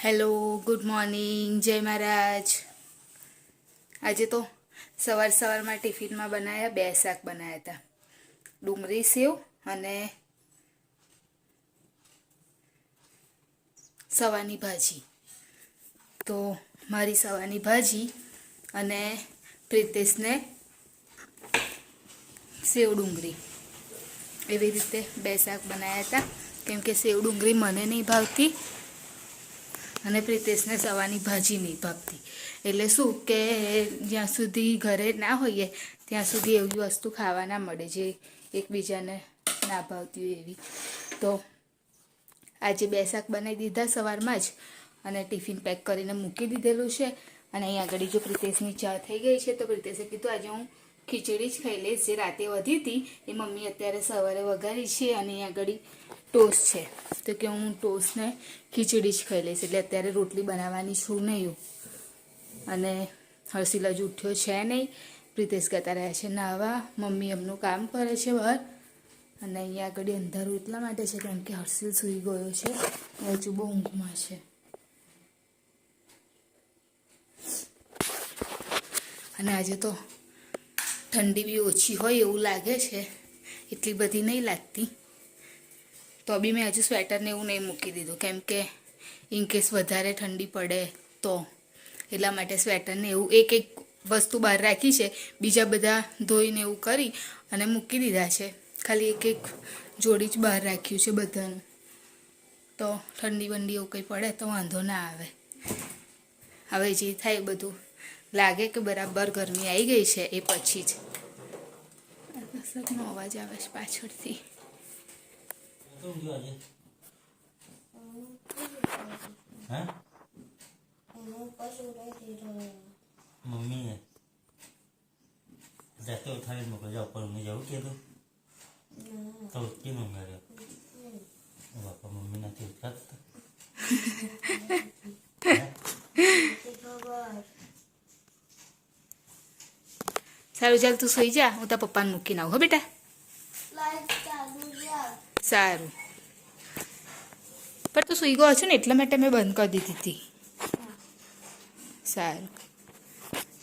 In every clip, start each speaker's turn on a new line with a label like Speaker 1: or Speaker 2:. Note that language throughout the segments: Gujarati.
Speaker 1: હેલો, ગુડ મોર્નિંગ, જય મહારાજ. આજે તો સવારમાં ટિફિનમાં બનાવ્યા બે શાક બનાવ્યા હતા, ડુંગળી સેવ અને સવાની ભાજી. તો મારી સવાની ભાજી અને પ્રિતેશને સેવ ડુંગળી, એવી રીતે બે શાક બનાવ્યા હતા. કેમ કે સેવ ડુંગળી મને નહીં ભાવતી અને પ્રિતેશને સવાની ભાજી નહીં ભાવતી. એટલે શું કે જ્યાં સુધી ઘરે ના હોઈએ ત્યાં સુધી એવી વસ્તુ ખાવા ના મળે જે એકબીજાને ના ભાવતી હોય એવી. તો આજે બે શાક બનાવી દીધા સવારમાં જ અને ટિફિન પેક કરીને મૂકી દીધેલું છે. અને અહીં આગળ જો પ્રિતેશની ચા થઈ ગઈ છે તો પ્રિતેશે કીધું આજે હું ખીચડી જ ખાઈ લઈશ, જે રાતે વધી હતી એ મમ્મી અત્યારે સવારે વઘારી છે. અને અહીં આગળ ટોસ્ટ છે તો કે હું ટોસ્ટને ખીચડી જ ખાઈ લઈશ, એટલે અત્યારે રોટલી બનાવવાની છું નહીં. અને હર્ષિલ હજુ ઉઠ્યો છે નહીં, પ્રિતેશ કહેતા રહ્યા છે નાવા, મમ્મી એમનું કામ કરે છે બહાર. અને અહીંયા આગળ અંધારું એટલા માટે છે કેમ કે હર્ષિલ સૂઈ ગયો છે, હજુ બહુ ઊંઘમાં છે. અને આજે તો ઠંડી બી ઓછી હોય એવું લાગે છે, એટલી બધી નહીં લાગતી. તો બી મેં હજુ સ્વેટરને એવું નહીં મૂકી દીધું કેમ કે ઇનકેસ વધારે ઠંડી પડે તો, એટલા માટે સ્વેટરને એવું એક વસ્તુ બહાર રાખી છે, બીજા બધા ધોઈને એવું કરી અને મૂકી દીધા છે. ખાલી એક જોડી જ બહાર રાખ્યું છે બધાનું. તો ઠંડી વંડી એવું કંઈ પડે તો વાંધો ના આવે. હવે જે થાય બધું લાગે કે બરાબર ગરમી આવી ગઈ છે એ પછી જ. વરસાદનો અવાજ આવે છે પાછળથી.
Speaker 2: મમ્મી જાતે ઉઠાડી મોકલો, જાઓ પર મમ્મી જવું કીધું તો ઉઠકી મમ્મી બાપા મમ્મી નથી ઉઠાડતા.
Speaker 1: સારું ચાલ તું સુઈ જા, હું તારા પપ્પાને મૂકીને આવું. હો બેટા, સારું. પણ તું સુઈ ગયો છો ને એટલા માટે મેં બંધ કરી દીધી હતી. સારું,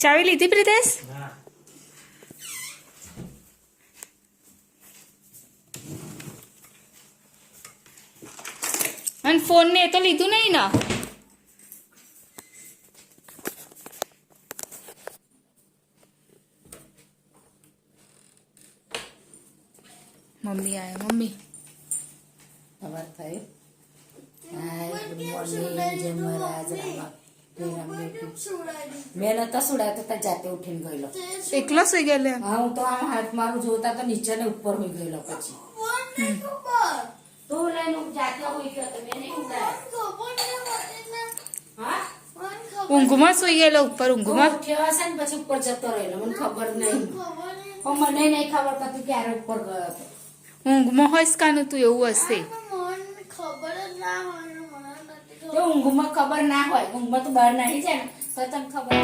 Speaker 1: ચાવી લીધી પ્રિતેશ? અને ફોન ને એ તો લીધું નહીં ને? મમ્મી આયા, મમ્મી
Speaker 3: સવાર થઈ. ગુડ મોર્નિંગ, જય મહારાજ. મેં નતા સુડાતો તો જાતે ઉઠીને ગયેલો.
Speaker 1: એકલો સુઈ ગયેલો?
Speaker 3: હા, હું તો આમ હાથ મારું જોતા તો નીચે ને ઉપર હોઈ ગયેલો. પછી તો લઈને જાતે હોઈ ગયો તો મેં નહીં ઉઠાડ્યો. હા,
Speaker 1: ઊંઘમાં સુઈ ગયેલો ઉપર? ઊંઘમાં
Speaker 3: ઉઠ્યો હશે ને પછી ઉપર જતો રહેલો, મને ખબર નહીં. મને નહીં ખબર પડતી ક્યારે ઉપર ગયો હતો.
Speaker 1: ઊંઘમાં હોઈશ કાનું તું, એવું હશે.
Speaker 3: જો ઊંઘમાં ખબર ના હોય, ઊંઘમાં તો બહાર નાહી જાય ને તો તને ખબર.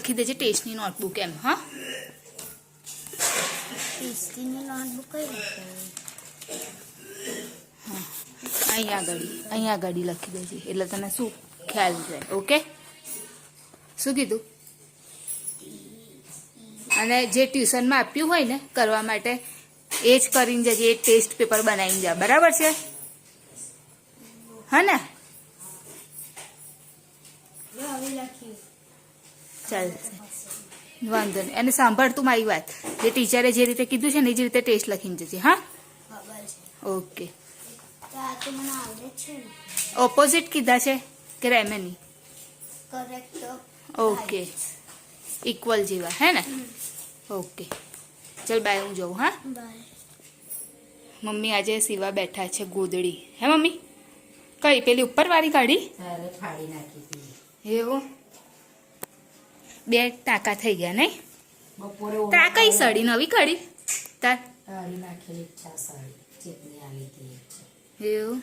Speaker 1: લખી દેજે ટેસ્ટની નોટબુક એમ. હા,
Speaker 4: ટેસ્ટીની નોટબુક કઈ રીતે?
Speaker 1: અહીંયા આગળ લખી દેજે એટલે તને શું ખ્યાલ રહે. ઓકે, શું કીધું? અને જે ટ્યુશનમાં આપ્યું હોય ને કરવા માટે એ જ કરીને જજે, એ ટેસ્ટ પેપર બનાવીને જા. બરાબર છે? હા ને?
Speaker 4: હવે લખ્યું.
Speaker 1: ચાલ, વાંધો નહીં. અને સાંભળ તું મારી વાત, જે ટીચરે જે રીતે કીધું છે ને એ જ રીતે ટેસ્ટ લખીને જજે. હા,
Speaker 4: ખબર છે.
Speaker 1: ઓકે.
Speaker 4: તો આ તો મને આવડે જ છે ને.
Speaker 1: ઓપોઝિટ કીધા છે કે રેમેની?
Speaker 4: કરેક્ટ.
Speaker 1: ઓકે, ઇક્વલ જેવા હે ને? ઓકે, ચલ બાય, હું જાઉં. હા,
Speaker 4: બાય.
Speaker 1: મમ્મી આજે સીવા બેઠા છે ગોદડી. હે મમ્મી? કઈ પેલી ઉપરવાળી કાઢી?
Speaker 3: તારે ફાડી નાખી હતી.
Speaker 1: એવું? 2 ટાંકા થઈ ગયા નહીં?
Speaker 3: બપોરે
Speaker 1: તા કઈ સાડી નવી કાઢી તાર?
Speaker 3: ફાડી નાખેલી ઈચ્છા સાડી ચેતની આલી હતી.
Speaker 1: એવું?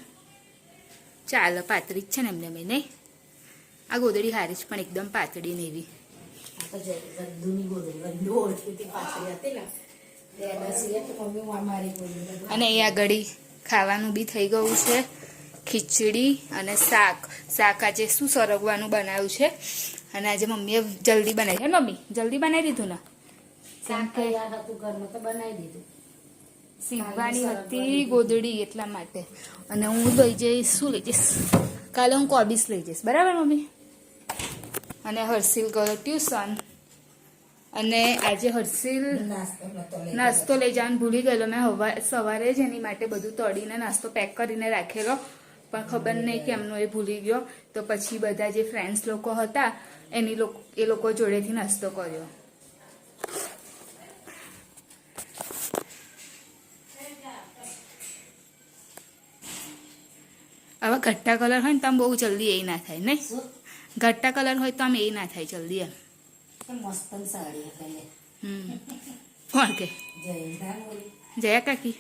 Speaker 1: ચાલો, પાતળી જ છે ને એમને મેં નહીં? આ ગોદડી હારી છે પણ એકદમ પાતળી ને એવી.
Speaker 3: આ તો ગદ્દુની ગોદડી ગદ્દુ ઓળખી હતી પાછળી હતી ને તે બેસી તો મમ્મી મારી ગોદડી.
Speaker 1: અને એ આગળ ખાવાનું બી થઈ ગયું છે, ખીચડી અને શાક. શાક આજે શું સરગવાનું બનાવ્યું છે અને આજે મમ્મીએ જલ્દી બનાવી છે. મમ્મી જલ્દી બનાવી દીધું ને?
Speaker 3: શાક તૈયાર હતું ઘરમાં તો બનાવી દીધું.
Speaker 1: સીવવાની હતી ગોદડી એટલા માટે. અને હું લઈ જઈશ, શું લઈ જઈશ? કાલે હું કોબીસ લઈ જઈશ. બરાબર મમ્મી? અને હર્ષિલ ગયો ટ્યુશન. અને આજે હર્ષિલ નાસ્તો લઈ જવાનું ભૂલી ગયેલો. મેં સવારે જ એની માટે બધું તળીને નાસ્તો પેક કરીને રાખેલો, પણ ખબર નહીં કે એમનો એ ભૂલી ગયો. તો પછી બધા જે ફ્રેન્ડ્સ લોકો હતા એ લોકો જોડેથી નાસ્તો કર્યો. હવે ઘટ્ટા કલર હોય ને તો આમ બહુ જલ્દી એ ના થાય નહીં? ઘટ્ટા કલર હોય તો આમ એ ના થાય જલ્દી એમ.
Speaker 3: મસ્ત સાડી હતી.
Speaker 1: કોણ કે? જયા કાકી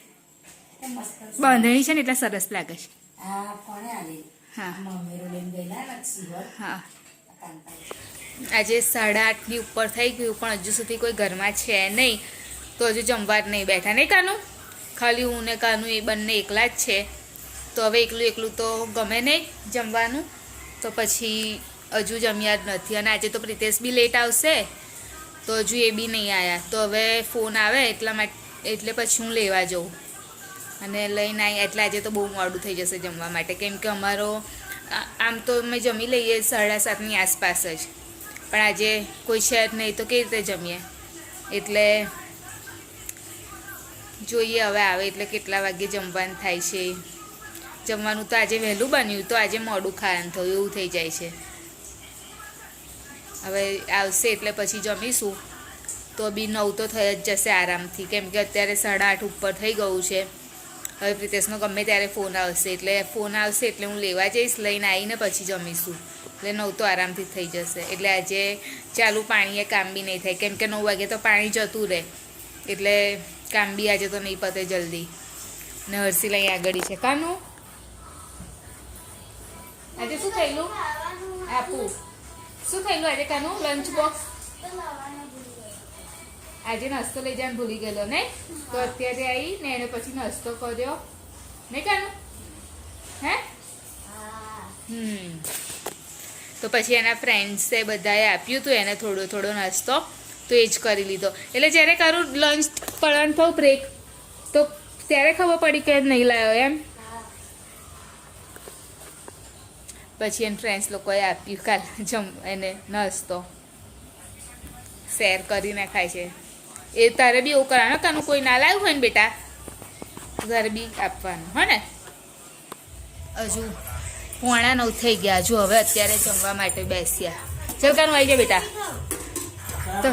Speaker 3: મસ્ત
Speaker 1: બાંધણી છે ને એટલે સરસ લાગે છે.
Speaker 3: આ કોણે આલી?
Speaker 1: હા
Speaker 3: મમ્મીરો લઈને ગયેલા ને સિવર
Speaker 1: હા.
Speaker 3: કાંતા.
Speaker 1: આજે 8:30ની ઉપર થઈ ગયું પણ હજુ સુધી કોઈ ઘરમાં છે નહીં, તો હજુ જમવા જ નહીં બેઠા. નહીં કાનું? ખાલી હું ને કાનું એ બંને એકલા જ છે. તો હવે એકલું તો ગમે નહીં જમવાનું, તો પછી હજુ જમ્યા જ નથી. અને આજે તો પ્રિતેશ બી લેટ આવશે તો હજુ એ બી નહીં આવ્યા. તો હવે ફોન આવે એટલે પછી હું લેવા જાઉં અને લઈને આવી. એટલે આજે તો બહુ મોડું થઈ જશે જમવા માટે, કેમ કે અમારો આમ તો અમે જમી લઈએ 7:30ની આસપાસ જ, પણ આજે કોઈ છે જ નહીં તો કેવી રીતે જમીએ. એટલે જોઈએ હવે આવે એટલે કેટલા વાગે જમવાનું થાય છે. જમવાનું તો આજે વહેલું બન્યું તો આજે મોડું ખાવાનું થયું એવું થઈ જાય છે. હવે આવશે એટલે પછી જમીશું તો બી 9 તો થઈ જ જશે આરામથી, કેમ કે અત્યારે 8:30 ઉપર થઈ ગયું છે. હવે પ્રિતેશનો ગમે ત્યારે ફોન આવશે એટલે હું લેવા જઈશ, લઈને આવીને પછી જમીશું એટલે 9 તો આરામથી થઈ જશે. એટલે આજે ચાલુ પાણીએ કામ બી નહીં થાય, કેમ કે 9 વાગે તો પાણી જતું રહે એટલે કામ બી આજે તો નહીં પતે જલ્દી. ને હર્ષિલ અહીં આગળ છે. કાનું આજે શું થયેલું? આપું શું થયેલું આજે કાનું? લંચ બોક્સ આજે નાસ્તો લઈ જવાનું ભૂલી ગયેલો ને, તો અત્યારે આવી ને એને પછી નાસ્તો કર્યો નહીં કાનું? હે તો પછી એના ફ્રેન્ડ્સે બધાએ આપ્યું હતું એને થોડો નાસ્તો, તો એ જ કરી લીધો. એટલે જ્યારે કારું લંચ પડવાનું થયું બ્રેક, તો ત્યારે ખબર પડી કે નહીં લાવ્યો એમ. પછી એને ફ્રેન્ડ્સ લોકોએ આપ્યું કાલ એને નાસ્તો શેર કરીને ખાય છે. એ તારે બી એવું કરવાનું કાનું, કોઈ ના લાવ્યું હોય ને બેટા તારે બી આપવાનું હો ને. હજુ 8:45 થઈ ગયા, હજુ હવે અત્યારે જમવા માટે બેસ્યા. ચાલ કાનું આવી જા બેટા. તો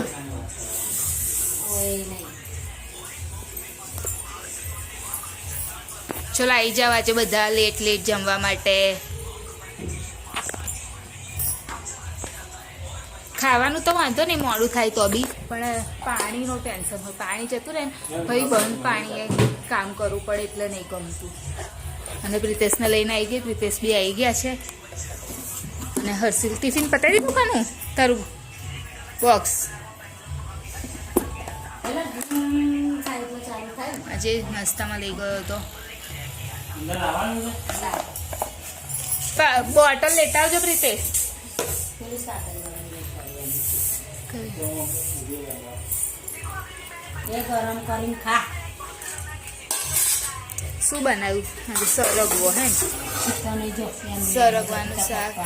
Speaker 1: ચલો આવી જાવ આજે બધા લેટ જમવા માટે. ખાવાનું તો વાંધો નહીં મોડું થાય તો બી, પણ પાણીનો ટેન્શન હોય. પાણી જતું રહે ને ભાઈ બંધ પાણીએ કામ કરવું પડે એટલે નહીં ગમતું. અને પ્રિતેશને લઈને આવી ગઈ, પ્રિતેશ બી આવી ગયા છે. અને હર્ષિલ ટિફિન પતાવી દીધું કાનું તારું? બોક્સ
Speaker 3: એટલે સાઈડમાં ચાલુ થાય ને.
Speaker 1: આજે નાસ્તામાં લઈ ગયો હતો
Speaker 2: અંદર આવવાનું છે
Speaker 1: બોટલ લેતા આવજો પ્રીતેશ
Speaker 3: પેલી સાકર વાળી એ ગરમ કરીને ખા.
Speaker 1: શું બનાવ્યું આજે સરગવો હે ને?
Speaker 3: ચિકન જો એમ
Speaker 1: સરગવાનું શાક.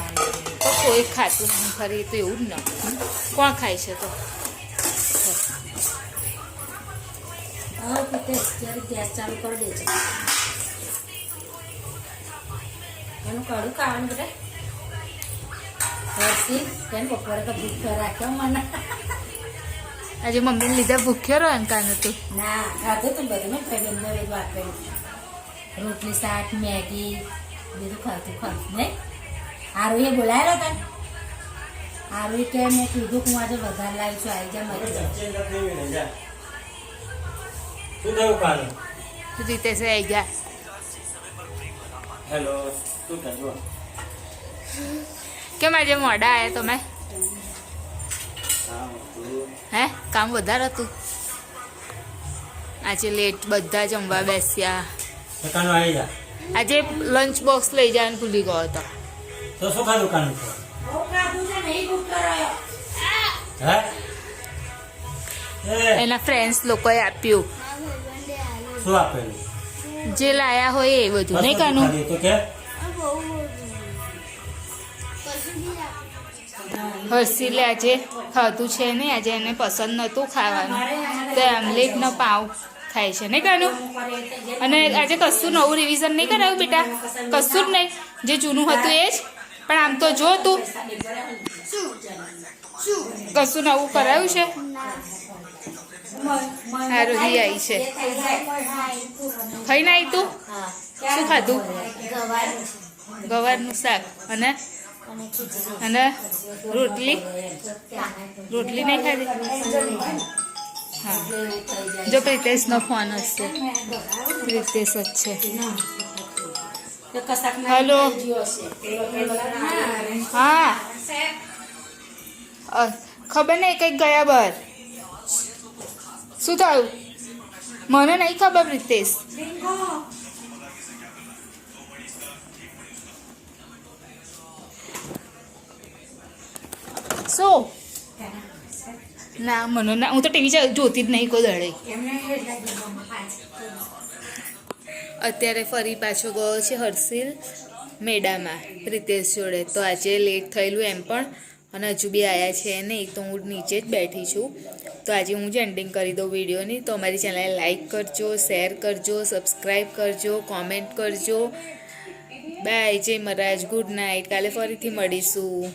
Speaker 1: તો કોઈ ખાતું નહીં ખરી એ તો એવું જ ન કોણ ખાય છે તો
Speaker 3: હવે પ્રીતેશ ત્યારે ગેસ ચાલુ કરી દેજો. એનું કડું ખાવાનું બેટા. હરસી તેને બપોરે તો ભૂખ રાખ્યો મને.
Speaker 1: આજે મમ્મીને લીધે ભૂખ્યો રહ્યો ને કાને તું
Speaker 3: ના ખાધું તું બધું મેં ભાઈ બંને વાત કરી. રોટલી શાક મેગી બધું ખાતું નહીં. આરુએ બોલાયેલો તને. આરુએ કે મેં કીધું કે હું આજે વધારે લાવી છું આવી જા મરી જાય.
Speaker 2: શું થયું કાલે?
Speaker 1: રીતેશ આવી ગયા
Speaker 2: હેલો શું થયું?
Speaker 1: કેમ આજે મોડા આવ્યા તમે હે કામ વધારે હતું આજે લેટ બધા જમવા બેસ્યા.
Speaker 2: દુકાનો આવી જા.
Speaker 1: આજે લંચ બોક્સ લઈ જવાનું ભૂલી ગયો હતો
Speaker 2: તો શું ખાધું કાલે?
Speaker 3: બહુ ખાધું છે નહીં ભૂખ કરાયો.
Speaker 2: હે એ
Speaker 1: એના ફ્રેન્ડ્સ લોકોએ આપ્યું
Speaker 4: મારા ભાઈબંધે આલ્યું.
Speaker 2: શું આપેલું?
Speaker 1: જે લાયા હોય એ બધું નહીં કાનું
Speaker 2: ખાધું તો કે
Speaker 4: આ બહુ બધું. કશું બી આપે.
Speaker 1: હર્ષિલે આજે ખાધું છે નહીં આજે એને પસંદ નહોતું ખાવાનું તો આમલેટ નો પાવ ખાય છે નહીં કાનું. અને આજે કશું નવું રિવિઝન નહીં કરાવ્યું બેટા કશું જ નહીં જે જૂનું હતું એ જ પણ આમ તો જો તું કશું નવું કરાયું છે. આરોહી આવી છે ખાઈને આવી તું શું ખાધું
Speaker 4: ગવાનું છે.
Speaker 1: ગવારનું શાક અને
Speaker 4: અને ખીચડી.
Speaker 1: અને રોટલી રોટલી નહીં ખાધી હા જો પ્રિતેશનો ફોન હશે પ્રિતેશ જ છે
Speaker 3: તો કશાક
Speaker 1: હલો. હા ખબર નહીં કંઈક ગયા બહાર શું થયું મને નહીં ખબર પ્રિતેશ શું ના મને ના હું તો ટીવી જોતી જ નહીં કોઈ દળે. અત્યારે ફરી પાછો ગયો છે હર્ષિલ મેળામાં પ્રિતેશ જોડે તો આજે લેટ થયેલું એમ પણ અને હજુ બી આવ્યા છે નહીં તો હું નીચે જ બેઠી છું. તો આજે હું જ એન્ડિંગ કરી દઉં વિડીયોની. તો અમારી ચેનલને લાઈક કરજો શેર કરજો સબસ્ક્રાઈબ કરજો કોમેન્ટ કરજો. બાય જય મહારાજ ગુડ નાઇટ કાલે ફરીથી મળીશું.